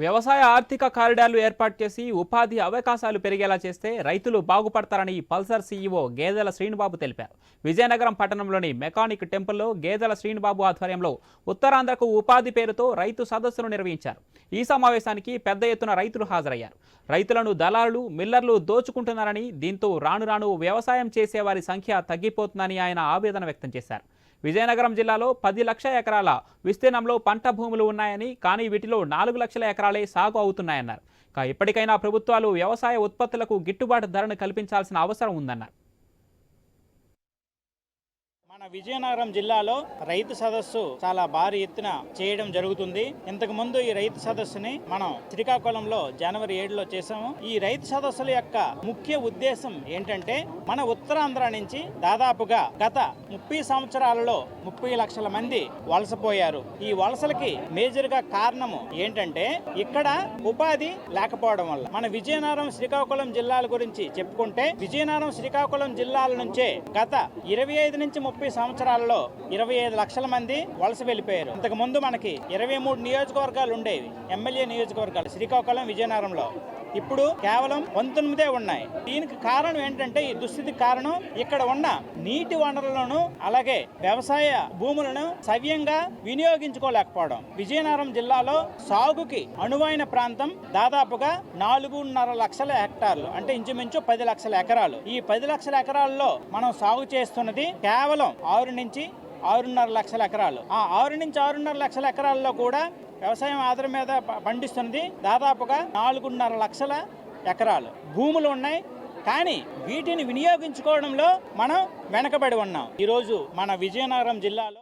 వ్యవసాయ ఆర్థిక కారిడార్లు ఏర్పాటు చేసి ఉపాధి అవకాశాలు పెరిగేలా చేస్తే రైతులు బాగుపడతారని పల్సర్ సీఈఓ గేదెల శ్రీనుబాబు తెలిపారు. విజయనగరం పట్టణంలోని మెకానిక్ టెంపుల్లో గేదెల శ్రీనుబాబు ఆధ్వర్యంలో ఉత్తరాంధ్రకు ఉపాధి పేరుతో రైతు సదస్సును నిర్వహించారు. ఈ సమావేశానికి పెద్ద ఎత్తున రైతులు హాజరయ్యారు. రైతులను దళారులు, మిల్లర్లు దోచుకుంటున్నారని, దీంతో రాను రాను వ్యవసాయం చేసేవారి సంఖ్య తగ్గిపోతుందని ఆయన ఆవేదన వ్యక్తం చేశారు. విజయనగరం జిల్లాలో 10 లక్షల ఎకరాల విస్తీర్ణంలో పంట భూములు ఉన్నాయని, కానీ వీటిలో 4 లక్షల ఎకరాలే సాగు అవుతున్నాయన్నారు. ఇప్పటికైనా ప్రభుత్వాలు వ్యవసాయ ఉత్పత్తులకు గిట్టుబాటు ధరను కల్పించాల్సిన అవసరం ఉందన్నారు. మన విజయనగరం జిల్లాలో రైతు సదస్సు చాలా భారీ ఎత్తున చేయడం జరుగుతుంది. ఇంతకు ముందు ఈ రైతు సదస్సుని మనం శ్రీకాకుళంలో జనవరి 7లో చేసాము. ఈ రైతు సదస్సుల యొక్క ముఖ్య ఉద్దేశం ఏంటంటే, మన ఉత్తరాంధ్ర నుంచి దాదాపుగా గత 30 సంవత్సరాలలో 30 లక్షల మంది వలసపోయారు. ఈ వలసలకి మేజర్ గా కారణము ఏంటంటే, ఇక్కడ ఉపాధి లేకపోవడం వల్ల. మన విజయనగరం శ్రీకాకుళం జిల్లాల గురించి చెప్పుకుంటే, విజయనగరం శ్రీకాకుళం జిల్లాల నుంచే గత 25 నుంచి 30 సంవత్సరాలలో 25 లక్షల మంది వలస వెళ్ళిపోయారు. ఇంతకు ముందు మనకి 23 నియోజకవర్గాలు ఉండేవి, ఎమ్మెల్యే నియోజకవర్గాలు శ్రీకాకుళం విజయనగరంలో. ఇప్పుడు కేవలం 19 ఉన్నాయి. దీనికి కారణం ఏంటంటే, ఈ దుస్థితికి కారణం ఇక్కడ ఉన్న నీటి వనరులను, అలాగే వ్యవసాయ భూములను సవ్యంగా వినియోగించుకోలేకపోవడం. విజయనగరం జిల్లాలో సాగుకి అనువైన ప్రాంతం దాదాపుగా 4.5 లక్షల హెక్టార్లు, అంటే ఇంచుమించు 10 లక్షల ఎకరాలు. ఈ 10 లక్షల ఎకరాల్లో మనం సాగు చేస్తున్నది కేవలం 6 నుంచి 6.5 లక్షల ఎకరాలు. ఆ 6 నుంచి 6.5 లక్షల ఎకరాల్లో కూడా వ్యవసాయం ఆధారం మీద పండిస్తున్నది దాదాపుగా 4.5 లక్షల ఎకరాలు భూములు ఉన్నాయి. కానీ వీటిని వినియోగించుకోవడంలో మనం వెనకబడి ఉన్నాం. ఈరోజు మన విజయనగరం జిల్లాలో